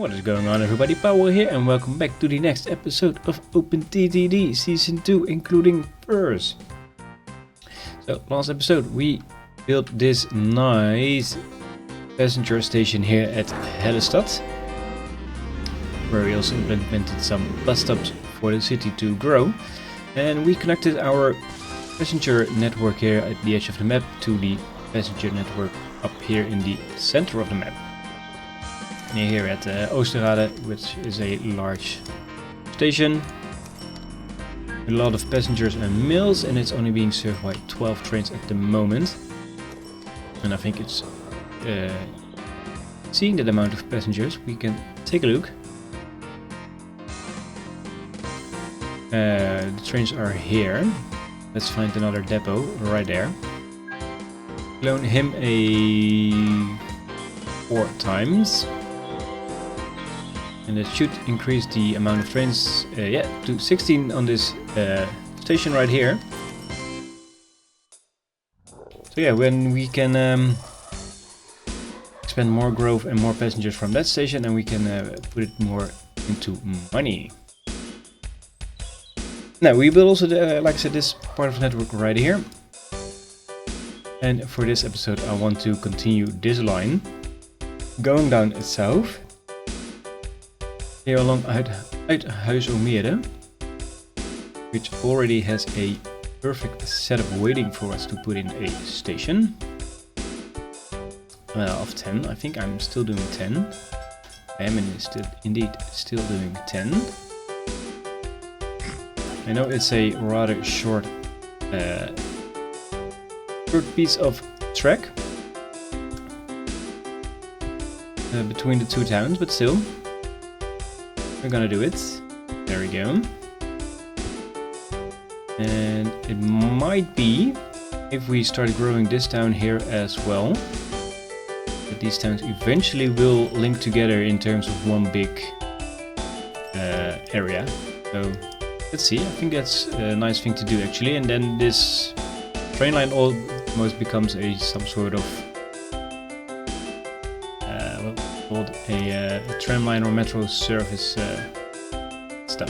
What is going on, everybody? Powell here, and welcome back to the next episode of OpenTTD Season 2, including FIRS. So, last episode we built this nice passenger station here at Hellestad, where we also implemented some bus stops for the city to grow, and we connected our passenger network here at the edge of the map to the passenger network up here in the center of the map. Near here at Oosterrade, which is a large station with a lot of passengers and mails, and it's only being served by 12 trains at the moment. And I think it's seeing that amount of passengers, we can take a look. The trains are here. Let's find another depot right there. Clone him 4 times. And it should increase the amount of trains to 16 on this station right here. So yeah, when we can expand more growth and more passengers from that station, and we can put it more into money. Now we will also, like I said, this part of the network right here. And for this episode I want to continue this line going down south. Here along Uithuizermeer, which already has a perfect setup waiting for us to put in a station of 10. I think I'm still doing 10. I am indeed still doing 10. I know it's a rather short piece of track between the two towns, but still. We're gonna do it. There we go. And it might be, if we start growing this town here as well, that these towns eventually will link together in terms of one big area. So let's see. I think that's a nice thing to do actually. And then this train line almost becomes some sort of called a tram line or metro service stuff.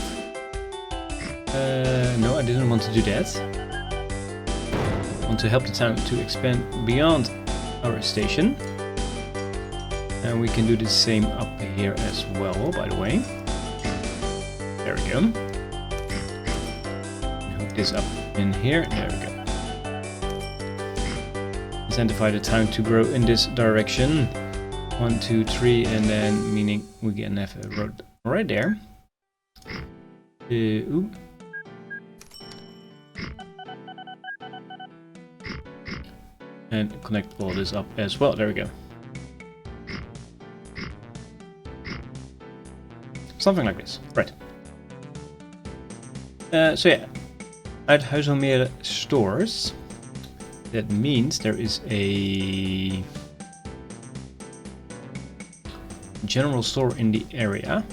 No, I didn't want to do that. I want to help the town to expand beyond our station. And we can do the same up here as well, by the way. There we go. Hook this up in here. There we go. Incentivize the town to grow in this direction. 1, 2, 3, and then meaning we can have a road right there. And connect all this up as well. There we go. Something like this. Right. So yeah, Uithuizermeer stores. That means there is a general store in the area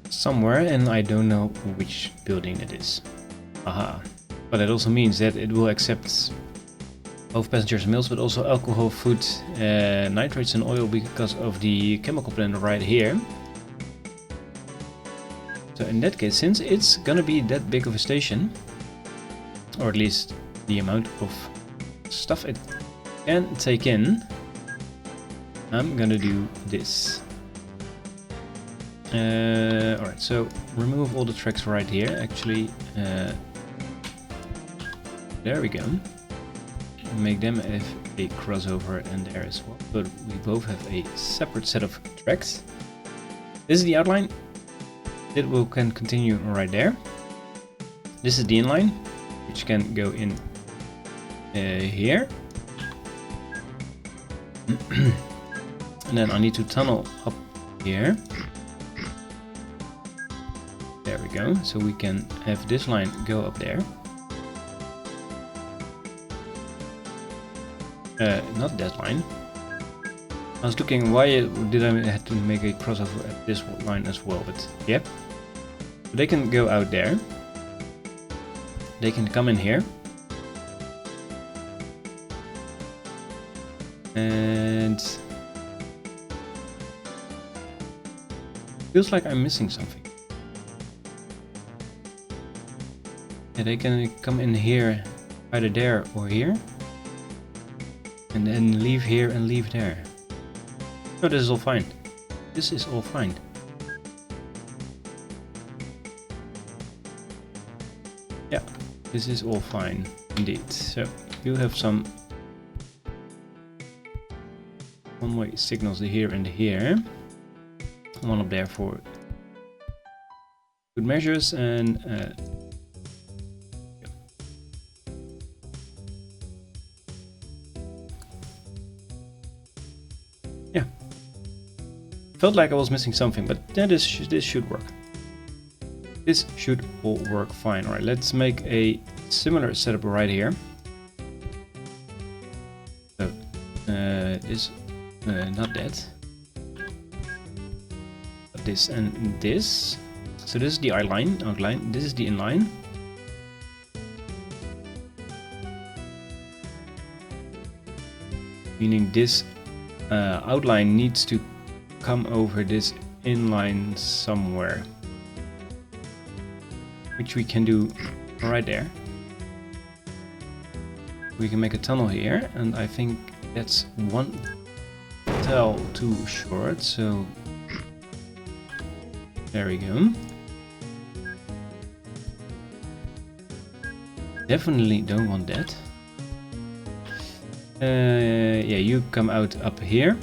somewhere, and I don't know which building it is. Aha. But it also means that it will accept both passengers and mails, but also alcohol, food, nitrates and oil, because of the chemical plant right here. So in that case, since it's gonna be that big of a station, or at least the amount of stuff it can take in, I'm gonna do this. Alright, so remove all the tracks right here. Actually, there we go. Make them have a crossover in there as well. But we both have a separate set of tracks. This is the outline. It can continue right there. This is the inline, which can go in here. And then I need to tunnel up here. There we go. So we can have this line go up there. Not that line. I was looking why did I have to make a crossover at this line as well, but yep. So they can go out there. They can come in here. And Feels like I'm missing something. Yeah, they can come in here, either there or here. And then leave here and leave there. No, this is all fine. This is all fine. Yeah, this is all fine indeed. So you have some one-way signals here and here. One up there for good measures and yeah. Felt like I was missing something, but yeah, this should work. This should all work fine. All right, let's make a similar setup right here. So this not that. This and this. So this is the outline. This is the inline. Meaning this outline needs to come over this inline somewhere, which we can do right there. We can make a tunnel here, and I think that's one tel too short, so there we go. Definitely don't want that. Yeah, you come out up here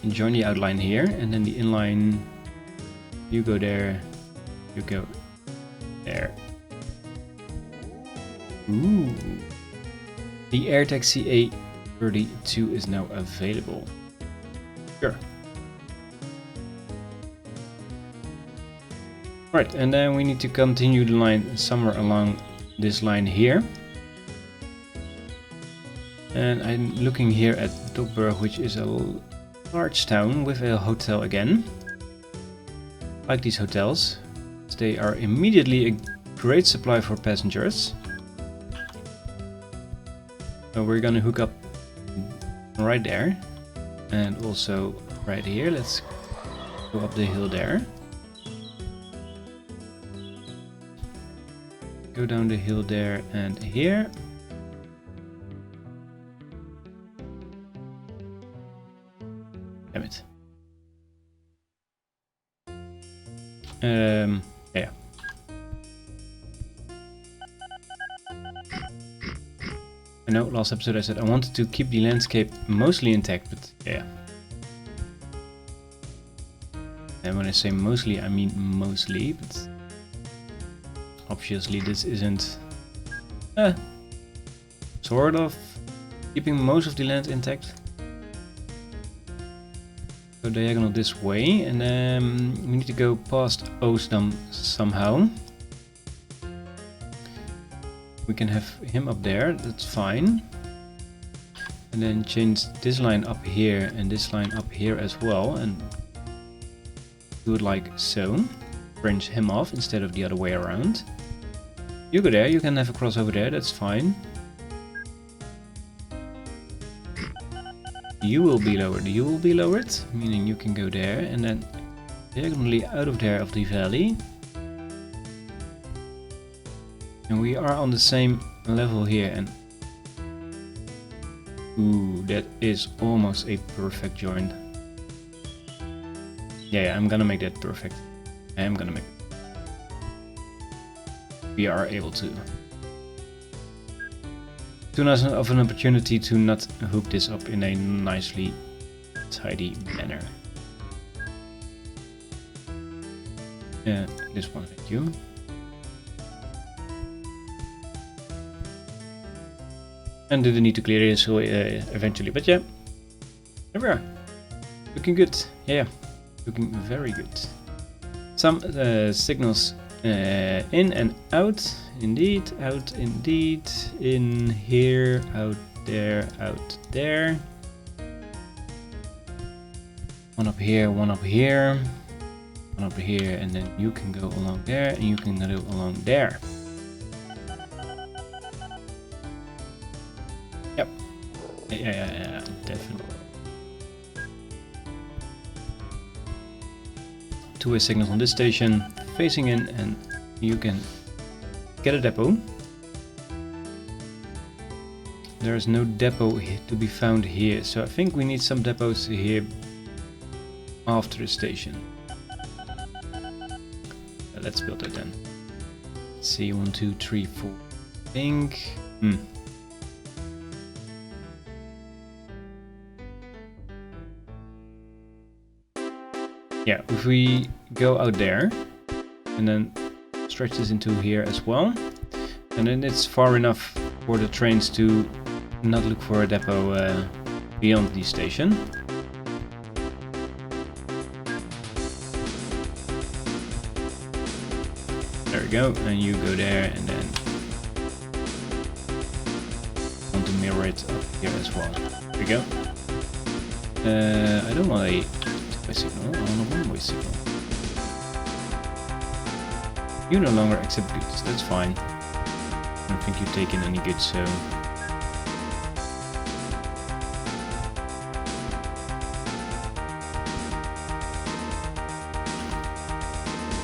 and join the outline here, and then the inline, you go there, you go there. Ooh. The air taxi A32 is now available. Sure. Right, and then we need to continue the line somewhere along this line here. And I'm looking here at Dokberg, which is a large town with a hotel again. Like these hotels, they are immediately a great supply for passengers. So we're gonna hook up right there, and also right here. Let's go up the hill there. Go down the hill there and here. Damn it. Yeah. I know last episode I said I wanted to keep the landscape mostly intact, but yeah. And when I say mostly, I mean mostly, but obviously this isn't sort of keeping most of the land intact. Go diagonal this way, and then we need to go past Oostdam somehow. We can have him up there, that's fine. And then change this line up here and this line up here as well, and do it like so. Branch him off instead of the other way around. You go there, you can have a crossover there, that's fine. You will be lowered, meaning you can go there and then diagonally out of there of the valley. And we are on the same level here, and ooh, that is almost a perfect joint. Yeah, I'm gonna make that perfect. I am gonna make it. We are able to. Too nice of an opportunity to not hook this up in a nicely tidy manner. This one, thank you. And didn't need to clear this eventually, but yeah, there we are. Looking good, yeah, looking very good. Some signals in and out, indeed, out indeed, in here, out there, one up here, one up here, one up here, and then you can go along there, and you can go along there. Yep, yeah, definitely. two-way signals on this station facing in, and you can get a depot. There is no depot to be found here, so I think we need some depots here after the station. Let's build it then. Let's see, 1, 2, 3, 4. I think. Yeah, if we go out there and then stretch this into here as well, and then it's far enough for the trains to not look for a depot beyond the station. There we go, and you go there, and then want to mirror it up here as well. There we go. I don't want a two-way signal, I want a one-way signal. You no longer accept goods, that's fine. I don't think you take in any goods, so...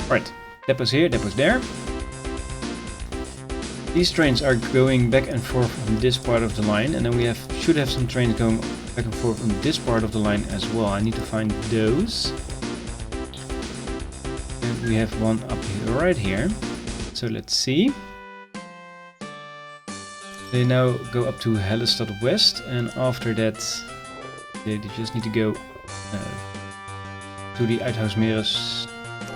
Right, depots here, depots there. These trains are going back and forth on this part of the line, and then we should have some trains going back and forth on this part of the line as well. I need to find those. And we have one up here, right here. So let's see. They now go up to Hellestad West, and after that they just need to go to the Uithuismeren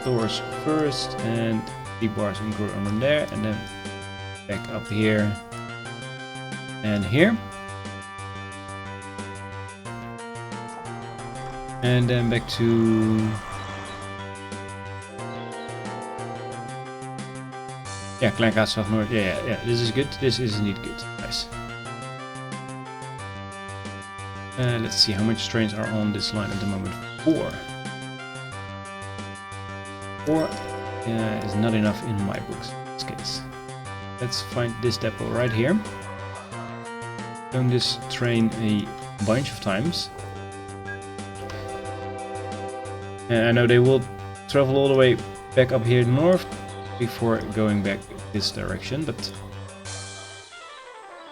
stores first, and the bars and grow on there, and then back up here and here, and then back to Kleinkaatstad North. Yeah, this is good. This is indeed good. Nice. Let's see how much trains are on this line at the moment. 4 is not enough in my books in this case. Let's find this depot right here. Done this train a bunch of times. And I know they will travel all the way back up here north before going back this direction, but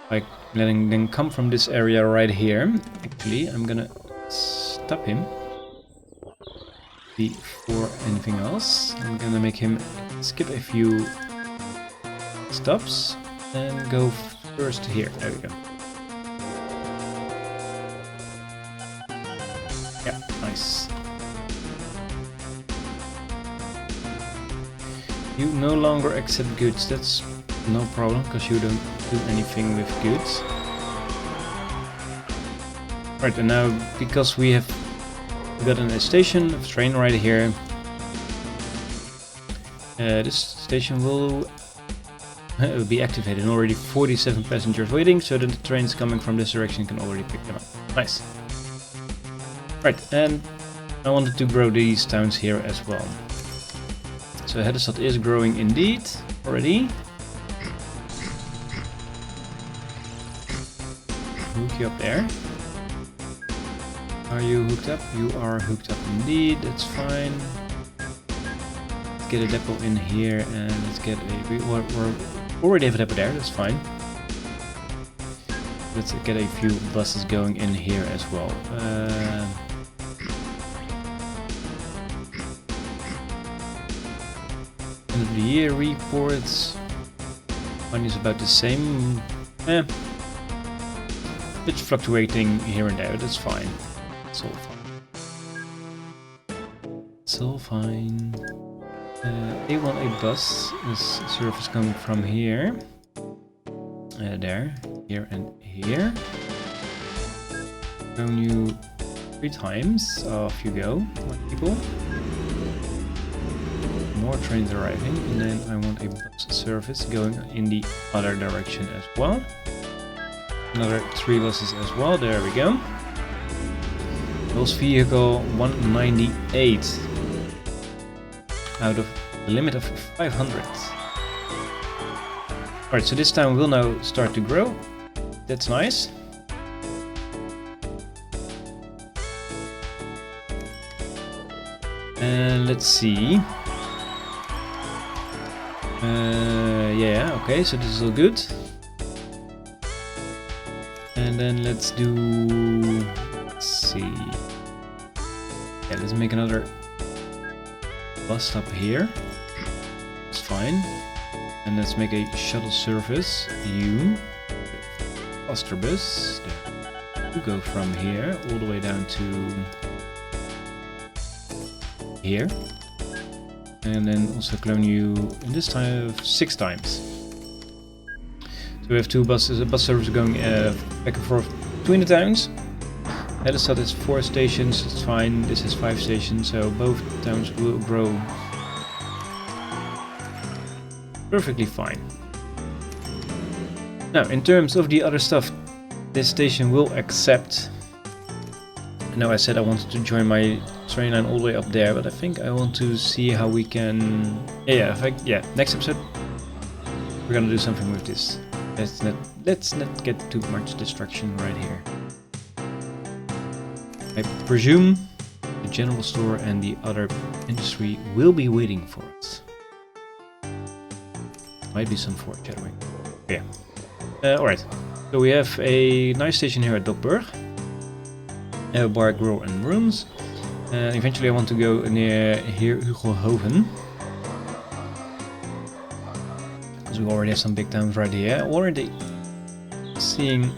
by letting them come from this area right here, actually I'm gonna stop him before anything else. I'm gonna make him skip a few stops and go first here. There we go. Yeah, nice. You no longer accept goods. That's no problem, because you don't do anything with goods. Right, and now because we have gotten a station, a train right here, this station will be activated, and already 47 passengers waiting, so that the trains coming from this direction can already pick them up. Nice. Right, and I wanted to grow these towns here as well. So Hellestad is growing indeed already. Hook you up there. Are you hooked up? You are hooked up indeed, that's fine. Let's get a depot in here, and let's get a... We already have a depot there, that's fine. Let's get a few buses going in here as well. End of the year reports. Money is about the same. It's fluctuating here and there, that's fine. It's all fine. It's all fine. A1A bus is service coming from here. There, here and here. Shown you 3 times. Off you go, people. More trains arriving, and then I want a bus service going in the other direction as well. Another 3 buses as well, there we go. Those vehicle 198 out of the limit of 500. Alright, so this town will now start to grow. That's nice. And let's see. Yeah, okay, so this is all good. And then let's see. Yeah, let's make another bus stop here. It's fine. And let's make a shuttle service. You. Faster bus. You go from here all the way down to here. And then also clone you in this time 6 times. So we have 2 buses, a bus service going back and forth between the towns. Helestad is 4 stations, it's fine. This is 5 stations, so both towns will grow perfectly fine. Now, in terms of the other stuff, this station will accept. Now I said I wanted to join my train line all the way up there, but I think I want to see how we can. Next episode we're gonna do something with this. Let's not get too much distraction right here. I presume the general store and the other industry will be waiting for us. Might be some foreshadowing. Yeah. Alright. So we have a nice station here at Dokburg. Bar, Grill and Rooms. Eventually I want to go near here, Hugelhoven. Because we already have some big towns right here. Already seeing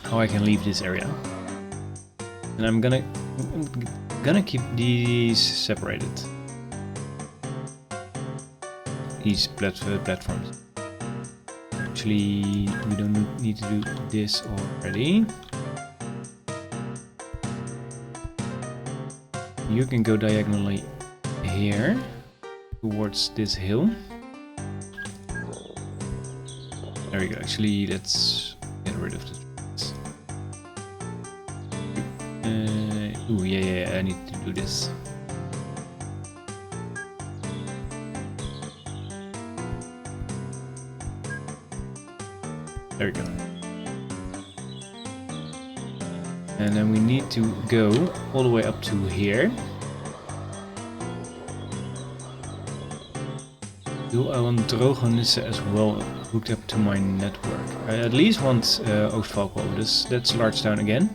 how I can leave this area. And I'm gonna keep these separated. These platforms. Actually, we don't need to do this already. You can go diagonally here towards this hill. There we go. Actually, let's get rid of the trees. Ooh, yeah, I need to do this. There we go. And then we need to go all the way up to here. Do I want Drogenisse as well hooked up to my network? I at least want Oostvalko. That's large town again.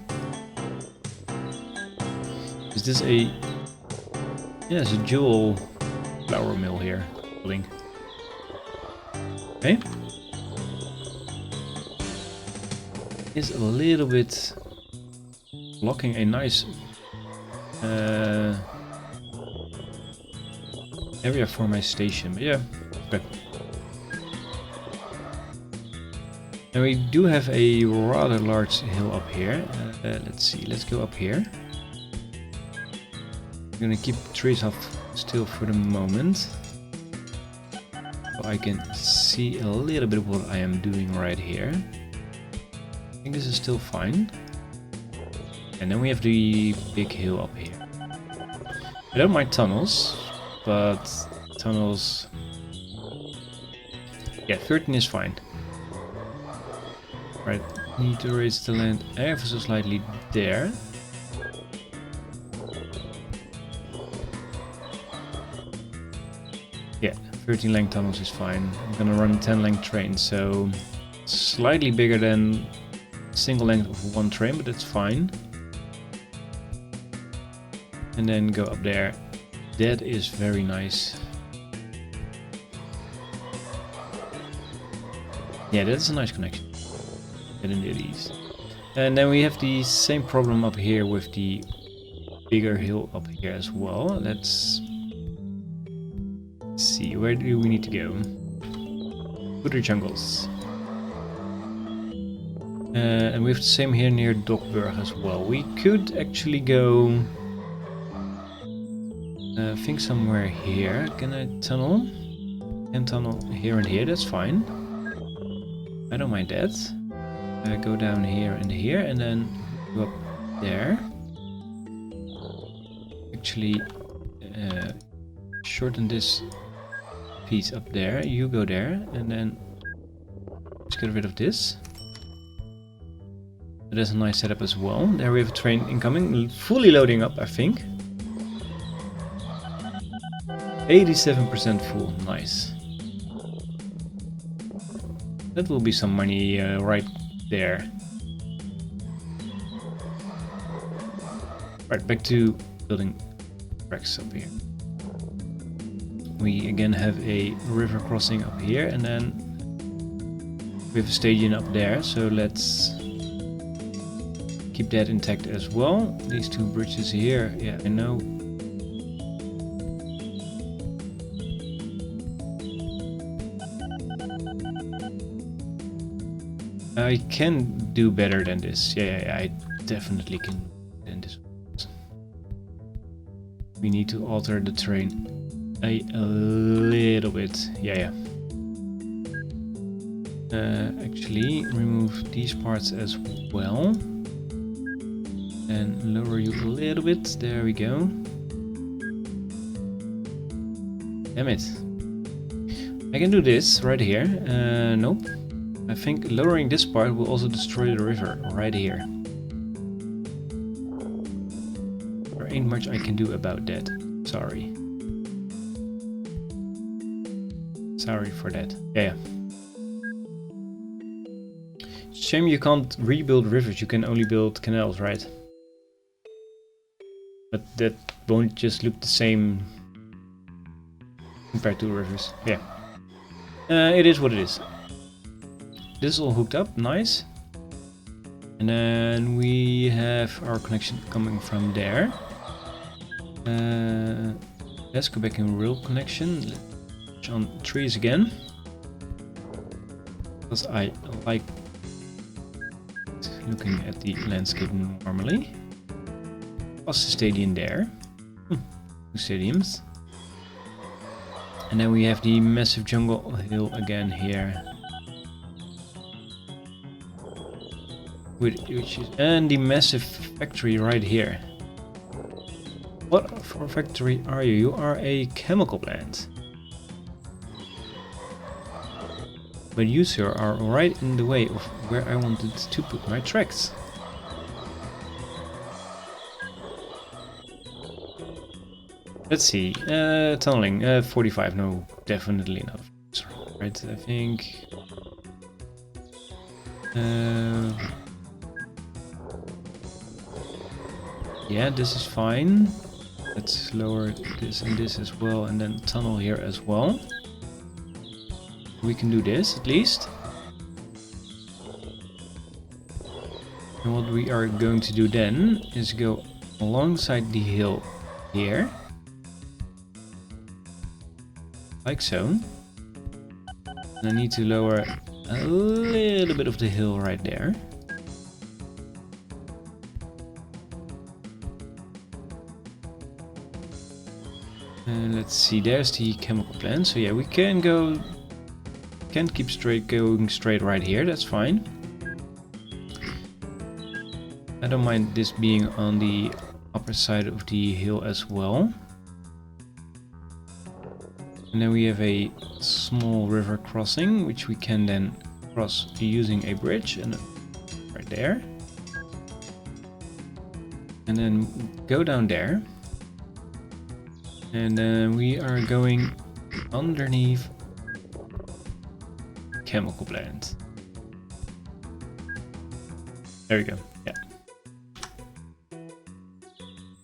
Is this a... Yeah, it's a dual flour mill here. Building. Okay. Is a little bit blocking a nice area for my station, but yeah, okay. And we do have a rather large hill up here. Let's see, let's go up here. I'm gonna keep trees off still for the moment, so I can see a little bit of what I am doing right here. I think this is still fine. And then we have the big hill up here. I don't mind tunnels, but tunnels... Yeah, 13 is fine. Right, need to raise the land ever so slightly there. Yeah, 13 length tunnels is fine. I'm gonna run 10 length trains, so slightly bigger than single length of one train, but that's fine. And then go up there. That is very nice. Yeah, that's a nice connection. Get into these. And then we have the same problem up here with the bigger hill up here as well. Let's see, where do we need to go? Wooded jungles. And we have the same here near Dokburg as well. We could actually go... I think somewhere here. Can I tunnel? Can tunnel here and here, that's fine. I don't mind that. Go down here and here and then go up there. Actually, shorten this piece up there. You go there and then let's get rid of this. That is a nice setup as well. There we have a train incoming, fully loading up, I think. 87% full, nice. That will be some money right there. Right, back to building tracks up here. We again have a river crossing up here, and then we have a station up there, so let's keep that intact as well. These two bridges here, yeah, I know. I can do better than this. Yeah, I definitely can do better than this. We need to alter the terrain a little bit. Yeah. Actually, remove these parts as well. And lower you a little bit. There we go. Damn it. I can do this right here. Nope. I think lowering this part will also destroy the river right here. There ain't much I can do about that. Sorry. Sorry for that. Yeah. Shame you can't rebuild rivers, you can only build canals, right? But that won't just look the same compared to rivers. Yeah. It is what it is. This is all hooked up, nice. And then we have our connection coming from there. Let's go back in real connection. Let's touch on trees again. Because I like looking at the landscape normally. Plus the stadium there. Two stadiums. And then we have the massive jungle hill again here. And the massive factory right here. What for factory are you? You are a chemical plant. But you, sir, are right in the way of where I wanted to put my tracks. Let's see. Tunneling. 45. No, definitely not. Right, I think. Yeah, this is fine. Let's lower this and this as well, and then tunnel here as well. We can do this at least. And what we are going to do then is go alongside the hill here. Like so. And I need to lower a little bit of the hill right there. And let's see, there's the chemical plant. So yeah, we can keep going straight right here, that's fine. I don't mind this being on the upper side of the hill as well. And then we have a small river crossing, which we can then cross using a bridge, and right there. And then go down there. And then we are going underneath chemical plant. There we go. Yeah.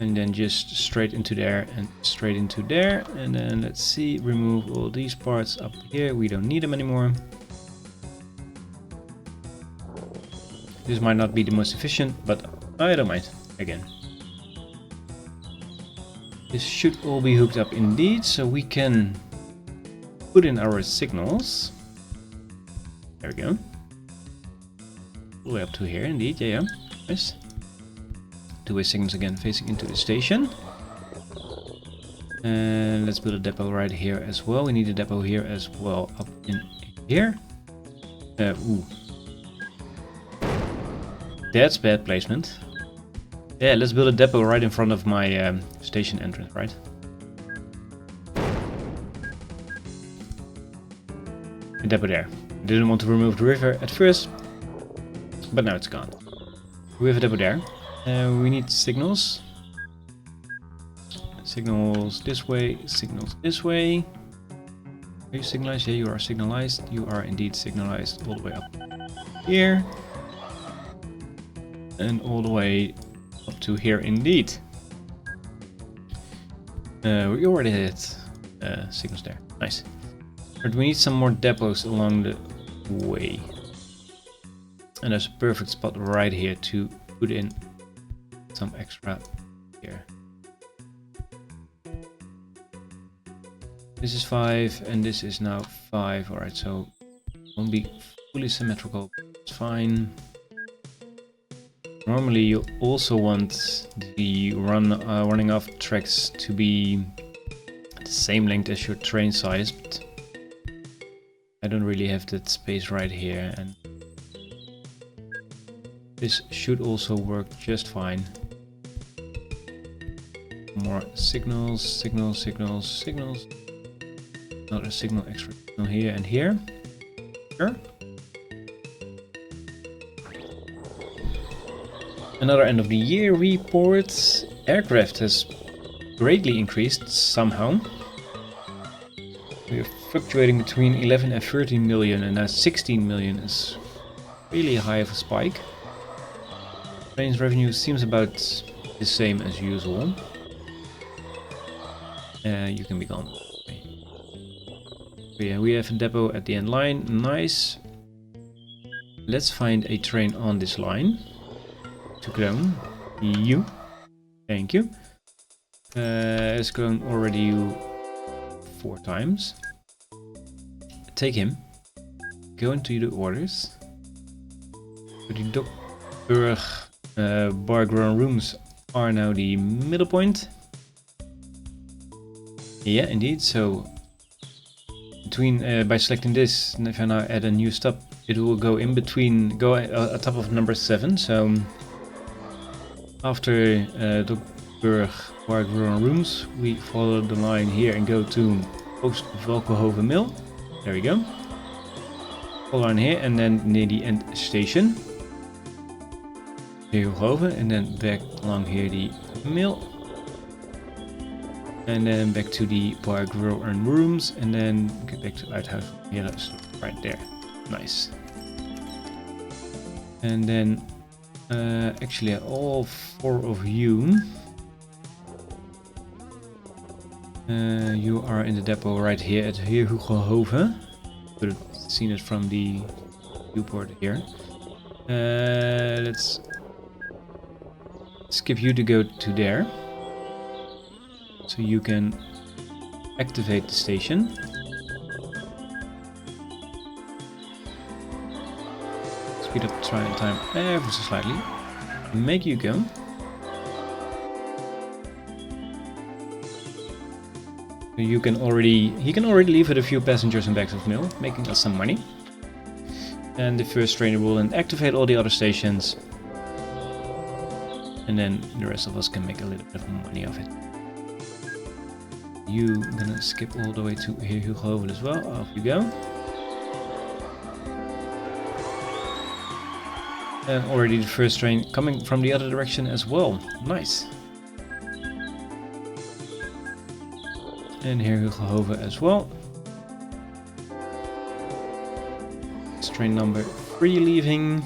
And then just straight into there and straight into there. And then let's see, remove all these parts up here. We don't need them anymore. This might not be the most efficient, but I don't mind. Again. This should all be hooked up indeed, so we can put in our signals. There we go. All the way up to here indeed, yeah. Nice. Two-way signals again facing into the station. And let's build a depot right here as well. We need a depot here as well, up in here. Ooh. That's bad placement. Yeah, let's build a depot right in front of my station entrance, right? A depot there. Didn't want to remove the river at first, but now it's gone. We have a depot there. We need signals. Let's signals this way, signals this way. Are you signalized? Yeah, you are signalized. You are indeed signalized all the way up here. And all the way up to here indeed. We already had signals there. Nice. But we need some more depots along the way. And there's a perfect spot right here to put in some extra here. This is 5 and this is now 5. Alright, so it won't be fully symmetrical. It's fine. Normally you also want the running off tracks to be the same length as your train size, but I don't really have that space right here, and this should also work just fine. More signals, signals, signals, signals. Another signal, extra signal here and here. Sure. Another end of the year report. Aircraft has greatly increased somehow. We are fluctuating between 11 and 13 million, and now 16 million is really high of a spike. Trains revenue seems about the same as usual. You can be gone. But yeah, we have a depot at the end line. Nice. Let's find a train on this line. To ground. You. Thank you. It's grown already 4 times. Take him. Go into the orders. The Dokburg bar grown rooms are now the middle point. Yeah, indeed. So between by selecting this, and if I now add a new stop, it will go in between, go on top of number 7. So after Dokburg bar grown rooms, we follow the line here and go to Oost-Valkenhoven Mill. There we go. Follow on here and then near the end station. Valkenhoven, and then back along here the mill. And then back to the bar grown rooms, and then get back to Uithuis. Yeah, that's right there. Nice. And then actually all 4 of you. You are in the depot right here at Heerhugohoven. Could have seen it from the viewport here. Let's skip you to go to there. So you can activate the station. Speed up trial time ever so slightly. Make you go. He can already leave with a few passengers and bags of mail, making us some money. And the first trainer will then activate all the other stations. And then the rest of us can make a little bit of money off it. You gonna skip all the way to Heerhugohoven as well. Off you go. And already the first train coming from the other direction as well. Nice. And Heerhugohoven as well. It's train number 3 leaving.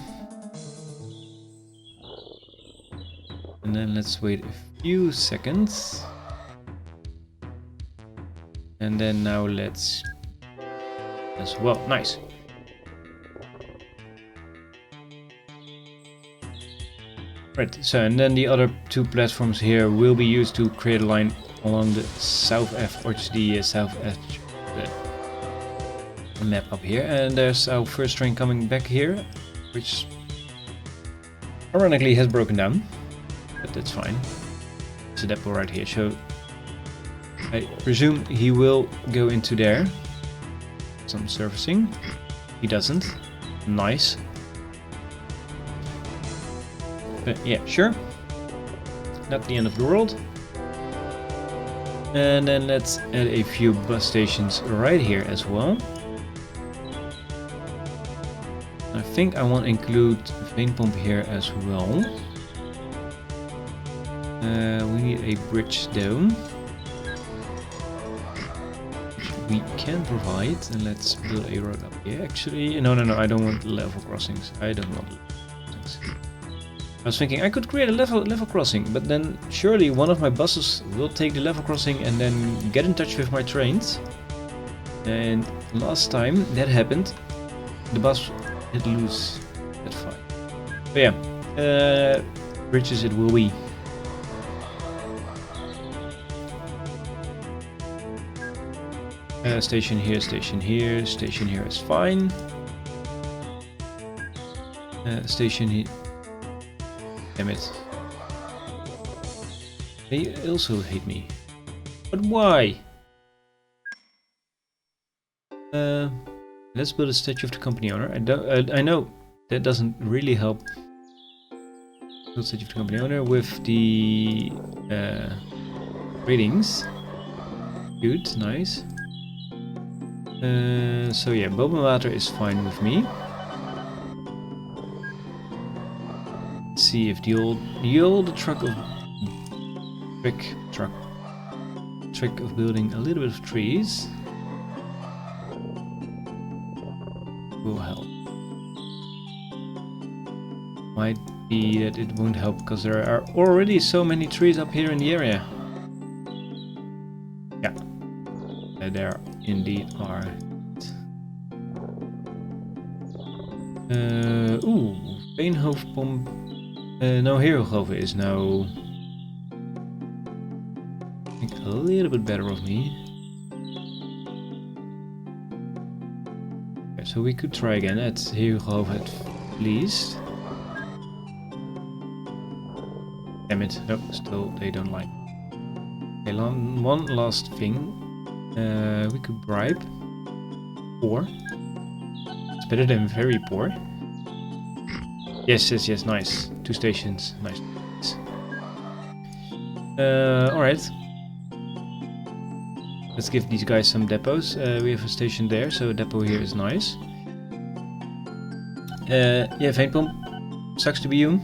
And then let's wait a few seconds. And then now let's as well. Nice. Right, so and then the other 2 platforms here will be used to create a line along the south edge, or the south edge the map up here. And there's our first train coming back here, which ironically has broken down, but that's fine. It's a depot right here, so I presume he will go into there. Some servicing. He doesn't. Nice. But yeah, sure. Not the end of the world. And then let's add a few bus stations right here as well. I think I want to include a vein pump here as well. We need a bridge down. we can provide, and let's build a road up here. Actually, no, I don't want level crossings. I don't want level crossings. I was thinking I could create a level crossing, but then surely one of my buses will take the level crossing and then get in touch with my trains. And last time that happened, the bus hit loose that fight. But yeah, bridges it will be. Station here, station here, station here is fine. Station here. Damn it. They also hate me. But why? Let's build a statue of the company owner. I know that doesn't really help. Build statue of the company owner with the ratings. Good, nice. So yeah, Bobenwater is fine with me. Let's see if the old trick of building a little bit of trees will help. Might be that it won't help because there are already so many trees up here in the area. Yeah, there indeed are. Ooh, Veenhoofdpomp. No, Heerhugoven is now, I think, a little bit better of me. Okay, so we could try again at Heerhugoven at least. Damn it, no, still they don't like. Okay, one last thing. We could bribe. Poor. It's better than very poor. Yes, nice. 2 stations, nice. Alright. Let's give these guys some depots. We have a station there, so a depot here is nice. Yeah, Veenpomp, sucks to be you.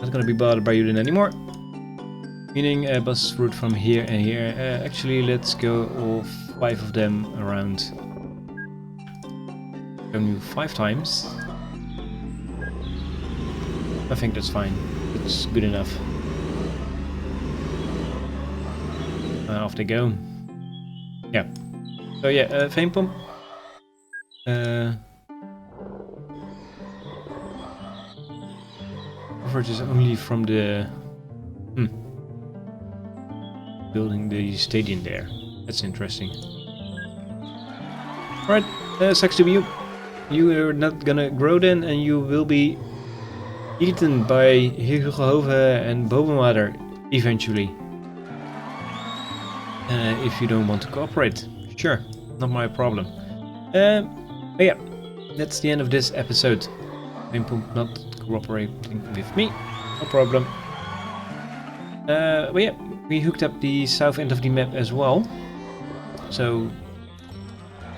Not gonna be bothered by you then anymore. Meaning bus route from here and here. Actually, let's go all 5 of them around. Only 5 times. I think that's fine. It's good enough. Off they go. Yeah. So yeah, Veenpomp. Coverage is only from the building the stadium there. That's interesting. Right, sucks to be you. You are not gonna grow then, and you will be eaten by Heerhugoven and Bobenwater eventually. If you don't want to cooperate. Sure, not my problem. But yeah, that's the end of this episode. Veenpomp not cooperating with me. No problem. But yeah, we hooked up the south end of the map as well. So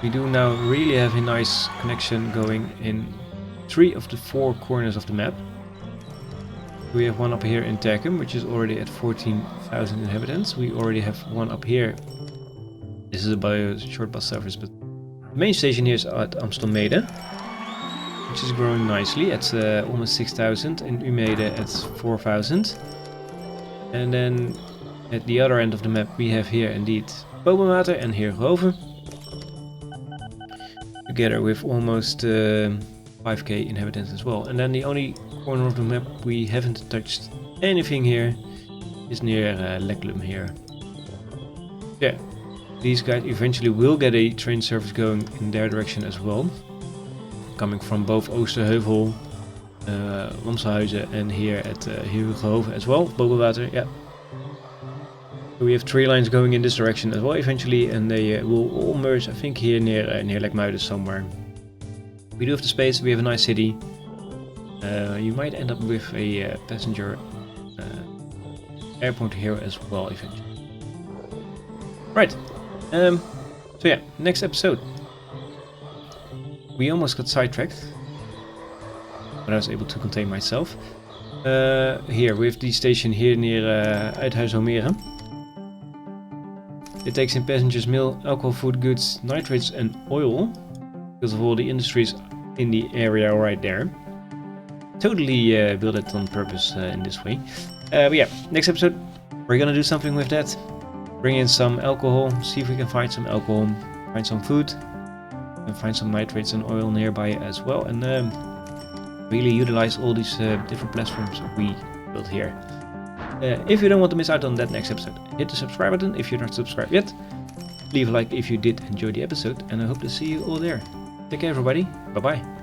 we do now really have a nice connection going in 3 of the 4 corners of the map. We have one up here in Terkum, which is already at 14,000 inhabitants. We already have one up here. This is about a short bus service, but the main station here is at Amstelmede, which is growing nicely at almost 6,000, and Umede at 4,000. And then at the other end of the map we have here indeed Bobenwater and Heerhugoven, together with almost 5k inhabitants as well. And then the only corner of the map we haven't touched anything here is near Leklum here. Yeah, these guys eventually will get a train service going in their direction as well, coming from both Oosterheuvel, Lamshuizen, and here at Heerhugoven as well, Bobenwater. Yeah. So we have 3 lines going in this direction as well eventually, and they will all merge, I think, here near Lekmuiden somewhere. We do have the space, we have a nice city. You might end up with a passenger airport here as well eventually. Right. So yeah, next episode. We almost got sidetracked, but I was able to contain myself. Here, we have the station here near Uithuis Almere. It takes in passengers, mail, alcohol, food, goods, nitrates and oil. Because of all the industries in the area right there. Totally built it on purpose in this way. But yeah, next episode we're gonna do something with that. Bring in some alcohol, see if we can find some alcohol, find some food, and find some nitrates and oil nearby as well. And really utilize all these different platforms we built here. If you don't want to miss out on that next episode, hit the subscribe button if you're not subscribed yet. Leave a like if you did enjoy the episode, and I hope to see you all there. Take care everybody, bye bye.